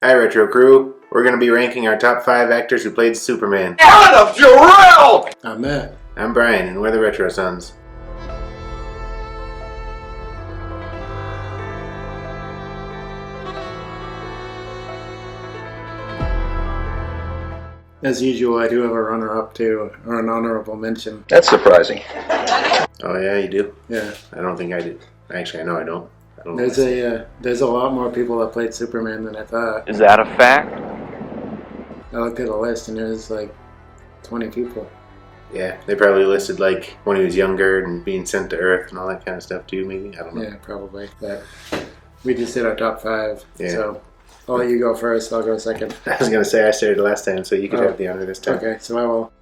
Hi, Retro Crew. We're going to be ranking our top 5 actors who played Superman. Out of Jarrell! I'm Matt. I'm Brian, and we're the Retro Sons. As usual, I do have a runner-up too, or an honorable mention. That's surprising. Oh, yeah, you do? Yeah. I don't think I did. Actually, I know I don't. There's a lot more people that played Superman than I thought. Is that a fact? I looked at the list and it was like 20 people. Yeah, they probably listed like when he was younger and being sent to Earth and all that kind of stuff too, maybe? I don't know. Yeah, probably. But we just did our top 5. Yeah. So I'll let you go first, I'll go second. I was going to say I started last time, so you could have the honor this time. Okay, so I will.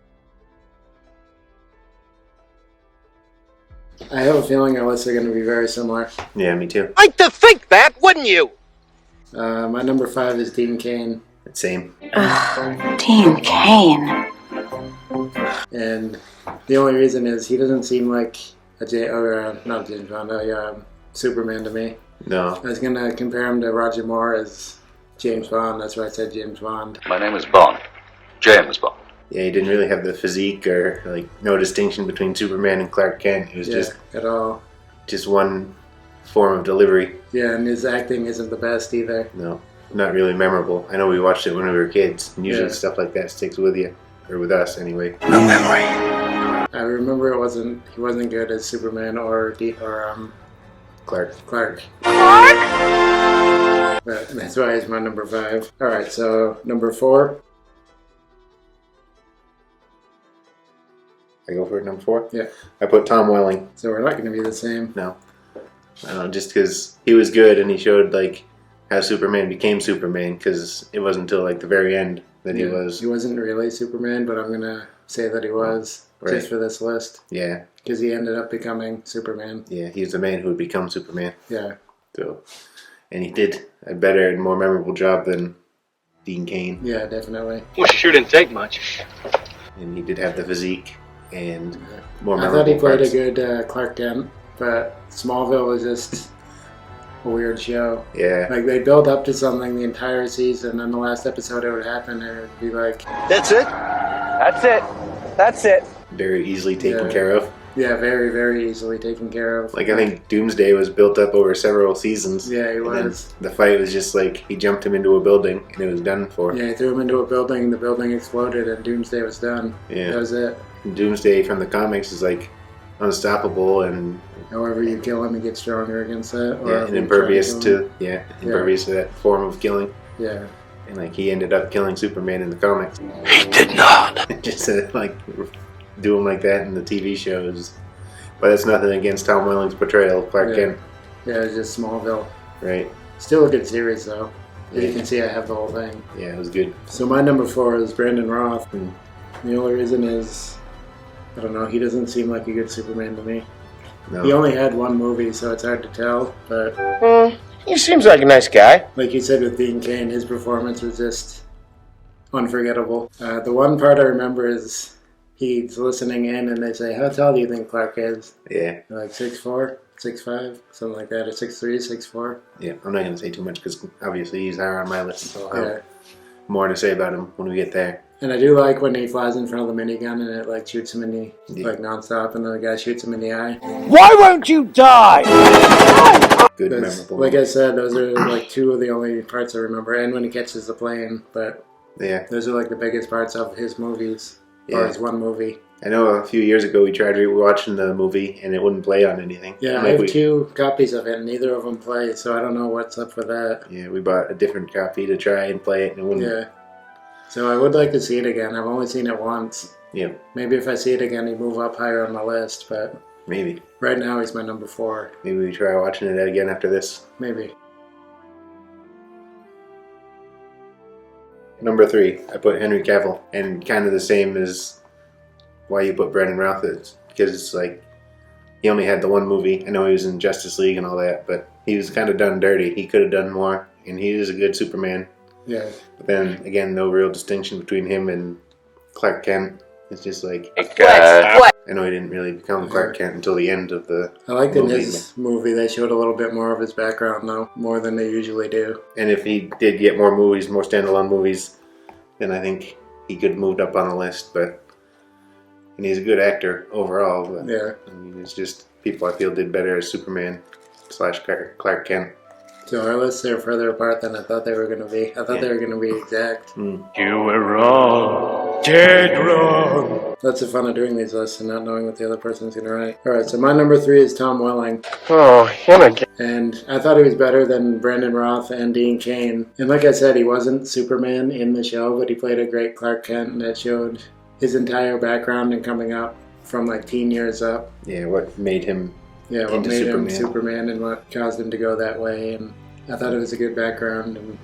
I have a feeling our lists are going to be very similar. Yeah, me too. Like to think that, wouldn't you? My number 5 is Dean Cain. Same. Dean Cain. And the only reason is he doesn't seem like not James Bond, Superman to me. No. I was going to compare him to Roger Moore as James Bond. That's why I said James Bond. My name is Bond. James Bond. Yeah, he didn't really have the physique or like no distinction between Superman and Clark Kent. It was just at all. Just one form of delivery. Yeah, and his acting isn't the best either. No, not really memorable. I know we watched it when we were kids, and usually stuff like that sticks with you, or with us anyway. No memory. I remember he wasn't good as Superman or Clark. But that's why he's my number 5. All right, so number 4. I go for it, number 4? Yeah. I put Tom Welling. So we're not going to be the same. No. I don't know, just because he was good and he showed like how Superman became Superman, because it wasn't until like the very end that he was. He wasn't really Superman, but I'm going to say that he was just for this list. Yeah. Because he ended up becoming Superman. Yeah, he's the man who would become Superman. Yeah. So, and he did a better and more memorable job than Dean Cain. Yeah, definitely. Well, she sure didn't take much. And he did have the physique and more I memorable thought he played parts. a good Clark Kent, but Smallville was just a weird show. Yeah. Like, they build up to something the entire season, and the last episode it would happen, and it would be like... That's it? That's it. That's it. Very easily taken care of. Yeah, very, very easily taken care of. Like, I think Doomsday was built up over several seasons. Yeah, he was. The fight was just like, he jumped him into a building, and it was done for. Yeah, he threw him into a building, the building exploded, and Doomsday was done. Yeah. That was it. And Doomsday from the comics is like unstoppable and... However you kill him, he gets stronger against that. Or and impervious to that form of killing. Yeah. And like, he ended up killing Superman in the comics. He did not. Just like do him like that in the TV shows. But it's nothing against Tom Welling's portrayal of Clark Kent. Yeah, it's just Smallville. Right. Still a good series, though. As you can see, I have the whole thing. Yeah, it was good. So my number 4 is Brandon Roth. And the only reason is, I don't know, he doesn't seem like a good Superman to me. No. He only had one movie, so it's hard to tell. But He seems like a nice guy. like you said with Dean Cain, his performance was just unforgettable. The one part I remember is he's listening in and they say, "How tall do you think Clark is?" Yeah. Like 6'4", 6'5", something like that, or 6'3", 6'4". Yeah, I'm not going to say too much because obviously he's higher on my list, so I'll Yeah. have more to say about him when we get there. And I do like when he flies in front of the minigun and it like shoots him in the like nonstop, and then the guy shoots him in the eye. Why won't you die? Good, That's, memorable. like I said, those are like 2 of the only parts I remember, and when he catches the plane. But yeah, those are like the biggest parts of his movies, or his one movie. I know a few years ago we tried rewatching the movie and it wouldn't play on anything. Yeah, I have 2 copies of it, and neither of them play, so I don't know what's up with that. Yeah, we bought a different copy to try and play it, and it wouldn't. Yeah. So I would like to see it again. I've only seen it once. Yeah. Maybe if I see it again, he'd move up higher on the list, but Maybe. right now he's my number 4. Maybe we try watching it again after this. Maybe. Number 3, I put Henry Cavill, and kind of the same as why you put Brandon Routh is, because it's like he only had the one movie. I know he was in Justice League and all that, but he was kind of done dirty. He could have done more, and he is a good Superman. Yeah. But then again, no real distinction between him and Clark Kent. It's just like What? I know he didn't really become Clark Kent until the end of the I liked in movie, his movie they showed a little bit more of his background though, more than they usually do. and if he did get more movies, more standalone movies, then I think he could have moved up on the list. But and he's a good actor overall. But Yeah. I mean, it's just people I feel did better as Superman / Clark Kent. So our lists are further apart than I thought they were going to be. I thought they were going to be exact. You were wrong. Dead wrong. That's the fun of doing these lists and not knowing what the other person's going to write. Alright, so my number 3 is Tom Welling. Oh, him again. And I thought he was better than Brandon Roth and Dean Cain. And like I said, he wasn't Superman in the show, but he played a great Clark Kent, and that showed his entire background and coming up from like teen years up. Yeah, what made him Yeah, what into made him Superman. Superman and what caused him to go that way. And I thought it was a good background, and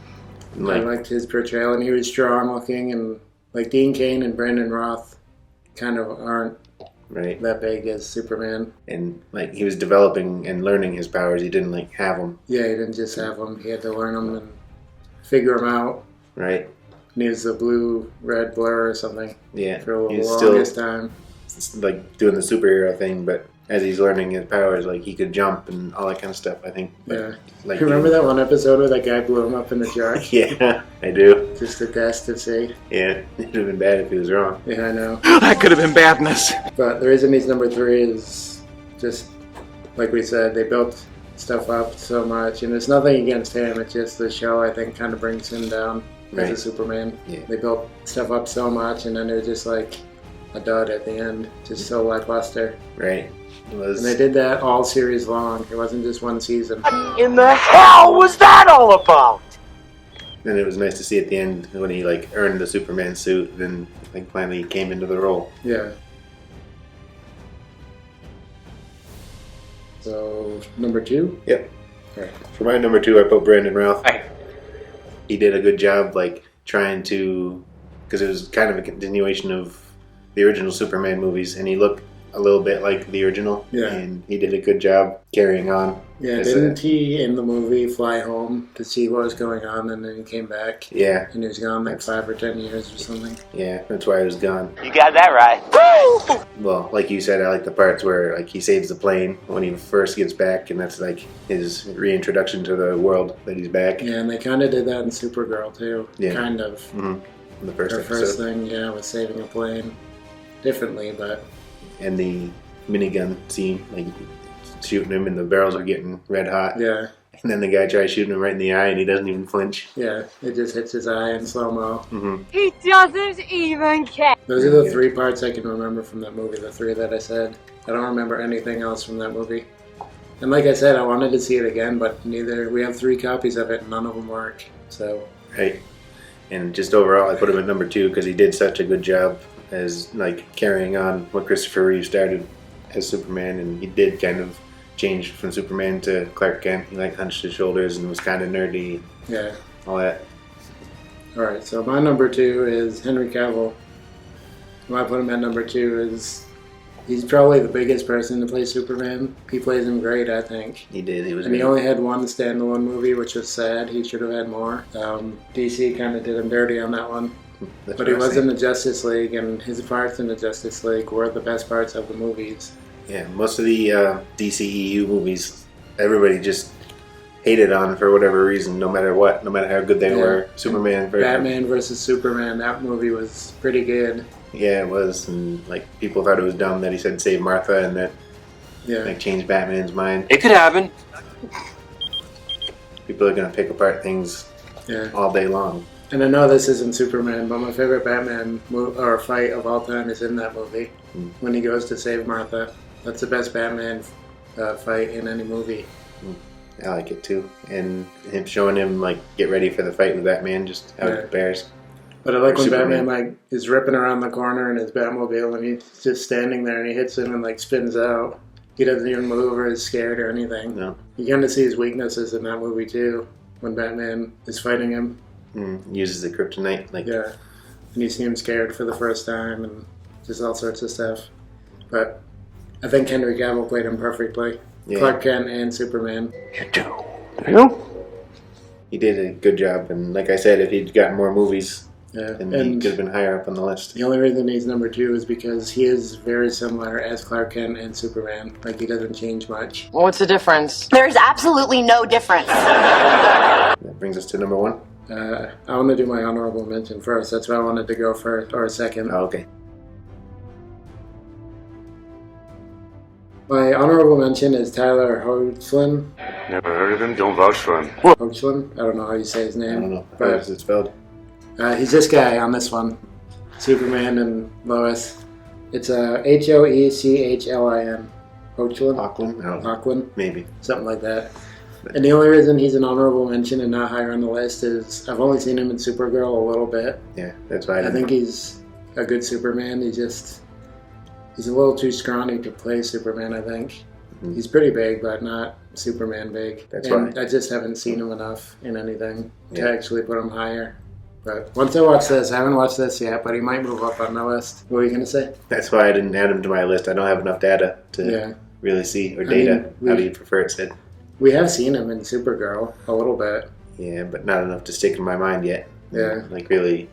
I like liked his portrayal, and he was strong looking, and like Dean Cain and Brandon Roth kind of aren't right, that big as Superman. and like he was developing and learning his powers. He didn't like have them, Yeah, he didn't just have them. He had to learn them and figure them out. right? And he was the blue-red blur or something Yeah, for the he's still longest time. like doing the superhero thing, but as he's learning his powers, like he could jump and all that kind of stuff. I think. But, Yeah. Like Remember that one episode where that guy blew him up in the jar? Yeah, I do. Just to test to see. Yeah, it would have been bad if he was wrong. Yeah, I know. That could have been badness. But the reason he's number 3 is just, like we said, they built stuff up so much. And it's nothing against him. It's just the show, I think, kind of brings him down Right. as a Superman. Yeah. They built stuff up so much, and then they're just like a dud at the end. Just so lackluster. Right. It was. And they did that all series long. It wasn't just one season. In the hell was that all about? And it was nice to see at the end when he like earned the Superman suit. Then like finally came into the role. Yeah. So, number 2? Yep. Right. For my number 2, I put Brandon Routh. He did a good job, like trying to, because it was kind of a continuation of the original Superman movies, and he looked a little bit like the original. Yeah. And he did a good job carrying on. Yeah, as didn't he in the movie fly home to see what was going on, and then he came back Yeah, and he was gone like 5 or 10 years or something? yeah, that's why he was gone. You got that right. Well, like you said, I like the parts where like he saves the plane when he first gets back, and that's like his reintroduction to the world that he's back. Yeah, and they kind of did that in Supergirl too. Yeah. Kind of. In the first Her episode. first thing, yeah, was saving a plane. Differently, but And the minigun scene, like shooting him and the barrels are getting red hot. yeah, And then the guy tries shooting him right in the eye and he doesn't even flinch. yeah, it just hits his eye in slow-mo. He doesn't even care. Those are the 3 parts I can remember from that movie, the 3 that I said. I don't remember anything else from that movie. And like I said, I wanted to see it again, but we have 3 copies of it and none of them work. So, Right. And just overall, I put him at number 2 because he did such a good job as like carrying on what Christopher Reeve started as Superman, and he did kind of change from Superman to Clark Kent. He like hunched his shoulders and was kind of nerdy, yeah. all that. Alright, so my number 2 is Henry Cavill. Why I put him at number 2 is he's probably the biggest person to play Superman. He plays him great, I think. He did. He was. And he great. only had 1 standalone movie, which was sad. He should have had more. DC kind of did him dirty on that one. That's But what he I was saying. in the Justice League, and his parts in the Justice League were the best parts of the movies. Yeah, most of the DCEU movies, everybody just hated on for whatever reason, no matter what, no matter how good they Yeah. were. Superman, Batman versus Superman, that movie was pretty good. Yeah, it was, and like people thought it was dumb that he said save Martha, and that Yeah. like changed Batman's mind. It could happen. People are gonna pick apart things Yeah. all day long. And I know this isn't Superman, but my favorite Batman fight of all time is in that movie. When he goes to save Martha. That's the best Batman fight in any movie. I like it too, and him showing him like get ready for the fight with Batman, just how Yeah. it compares. But I like Or when Superman. Batman like is ripping around the corner in his Batmobile, and he's just standing there, and he hits him and like spins out. He doesn't even move or is scared or anything. No, You kind of see his weaknesses in that movie too, when Batman is fighting him. uses the kryptonite like Yeah, and you see him scared for the first time, and just all sorts of stuff. But I think Henry Cavill played him perfectly. Yeah. Clark Kent and Superman. You do. You? he did a good job. And like I said, if he'd gotten more movies, Yeah, and he could have been higher up on the list. The only reason he's number 2 is because he is very similar as Clark Kent and Superman. Like, he doesn't change much. Well, what's the difference? There's absolutely no difference. That brings us to number 1. I want to do my honorable mention first. That's why I wanted to go first, or second. Oh, okay. My honorable mention is Tyler Hoechlin. Never heard of him, don't vouch for him. Hoechlin? I don't know how you say his name. I don't know. How But is it spelled? he's this guy on this one. Superman and Lois. It's Hoechlin. Hoechlin? Auckland? I don't know. Auckland? Maybe. Something like that. And the only reason he's an honorable mention and not higher on the list is I've only seen him in Supergirl a little bit. Yeah, that's why I think he's a good Superman. He's a little too scrawny to play Superman, I think. Mm-hmm. He's pretty big, but not Superman big. That's and why. I just haven't seen him enough in anything to Yeah. actually put him higher. But once I watch this, I haven't watched this yet, but he might move up on my list. What were you going to say? That's why I didn't add him to my list. I don't have enough data to Yeah. really see, or data. How do you prefer it said? We have seen him in Supergirl a little bit. Yeah, but not enough to stick in my mind yet. Yeah. Like really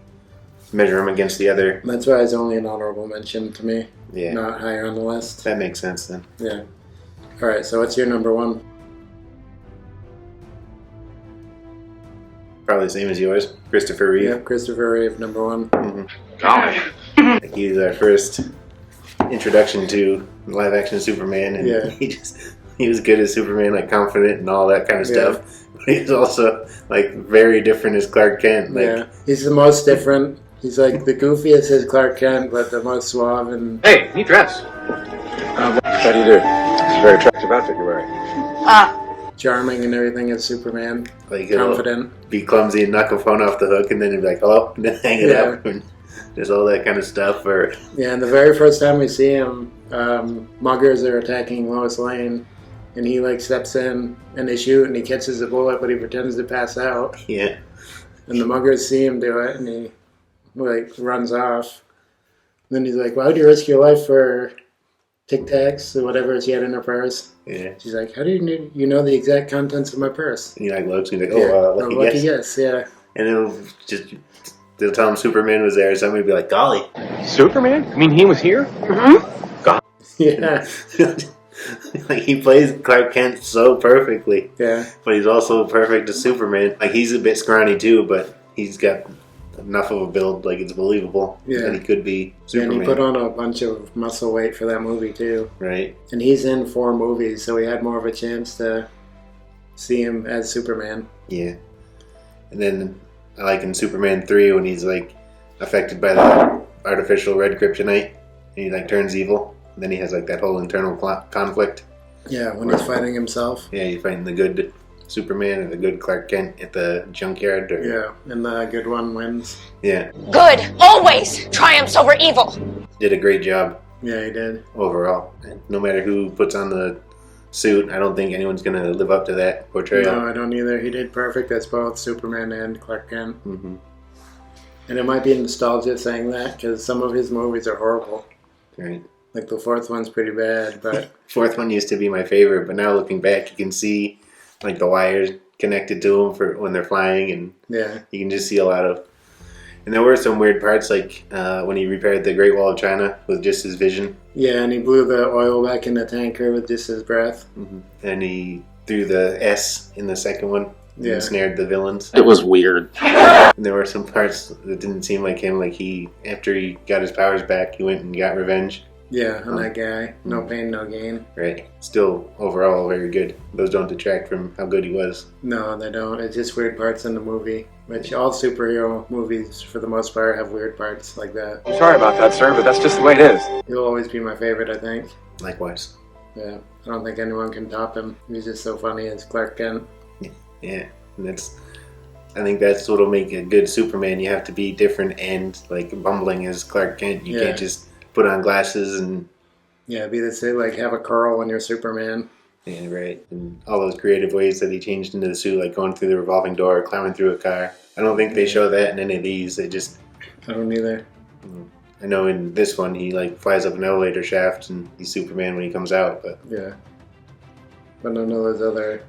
measure him against the other. That's why he's only an honorable mention to me. Yeah. Not higher on the list. That makes sense then. Yeah. All right, so what's your number 1? Probably the same as yours. Christopher Reeve. Yeah, Christopher Reeve, number 1. Like, he's our first introduction to live action Superman, and Yeah. he was good as Superman, like confident and all that kind of Yeah. stuff. But he was also like very different as Clark Kent. Like, Yeah, he's the most different. He's like the goofiest as Clark Kent, but the most suave and... Hey, neat dress. How do you do? It's a very attractive outfit you're wearing. charming and everything as Superman. Like he'll Confident. be clumsy and knock a phone off the hook, and then he'd be like, "Hello," and then hang it up, and just all that kind of stuff. Or Yeah, and the very first time we see him, muggers are attacking Lois Lane, and he like steps in and they shoot and he catches a bullet, but he pretends to pass out. yeah, And the muggers see him do it, and he like runs off. And then he's like, "Why would you risk your life for Tic Tacs or whatever she had in her purse?" yeah. She's like, "How do you know the exact contents of my purse?" And he like looks and he's like, Yeah. "Oh, lucky Lucky guess." guess, yeah. And they'll tell him Superman was there. Somebody will be like, "Golly." Superman? I mean, he was here? Yeah, Like he plays Clark Kent so perfectly, yeah, but he's also perfect as Superman. Like he's a bit scrawny too, but he's got enough of a build, like it's believable Yeah. that he could be and Superman. he put on a bunch of muscle weight for that movie too. Right? And he's in 4 movies, so we had more of a chance to see him as Superman. Yeah. And then I like in Superman 3 when he's like affected by the artificial red kryptonite and he like turns evil. And then he has like that whole internal conflict. Yeah, when he's fighting himself. Yeah, you're fighting the good Superman or the good Clark Kent at the junkyard. Or, Yeah, and the good one wins. Yeah. Good always triumphs over evil. Did a great job Yeah, he did. overall. And no matter who puts on the suit, I don't think anyone's going to live up to that portrayal. No, I don't either. He did perfect as both Superman and Clark Kent. Mm-hmm. And it might be nostalgia saying that, because some of his movies are horrible. Right. Like the 4th one's pretty bad, but... Fourth one used to be my favorite, but now looking back, you can see like the wires connected to them for when they're flying, and yeah, you can just see a lot of. And there were some weird parts, like when he repaired the Great Wall of China with just his vision. yeah, and he blew the oil back in the tanker with just his breath. Mm-hmm. And he threw the S in the second one and Yeah. ensnared the villains. It was weird. And there were some parts that didn't seem like him. Like after he got his powers back, he went and got revenge. Yeah, on that guy. No pain, no gain. Right. Still, overall, very good. Those don't detract from how good he was. No, they don't. It's just weird parts in the movie. Which all superhero movies, for the most part, have weird parts like that. I'm sorry about that, sir, but that's just the way it is. He'll always be my favorite, I think. Likewise. Yeah, I don't think anyone can top him. He's just so funny as Clark Kent. Yeah. And I think that's what'll make a good Superman. You have to be different and like bumbling as Clark Kent. You Yeah. can't just put on glasses and Yeah, be the same, like have a curl when you're Superman. yeah, right. And all those creative ways that he changed into the suit, like going through the revolving door, climbing through a car. I don't think they show that in any of these. They just I don't either. I know in this one he like flies up an elevator shaft and he's Superman when he comes out, but Yeah. But none of those other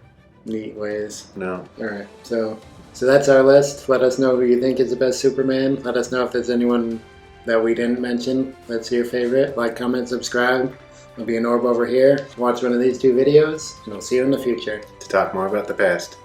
neat ways. no. Alright, so So that's our list. Let us know who you think is the best Superman. Let us know if there's anyone that we didn't mention that's your favorite. Like, comment, subscribe. There'll be an orb over here. Watch one of these 2 videos, and I'll see you in the future. To talk more about the past.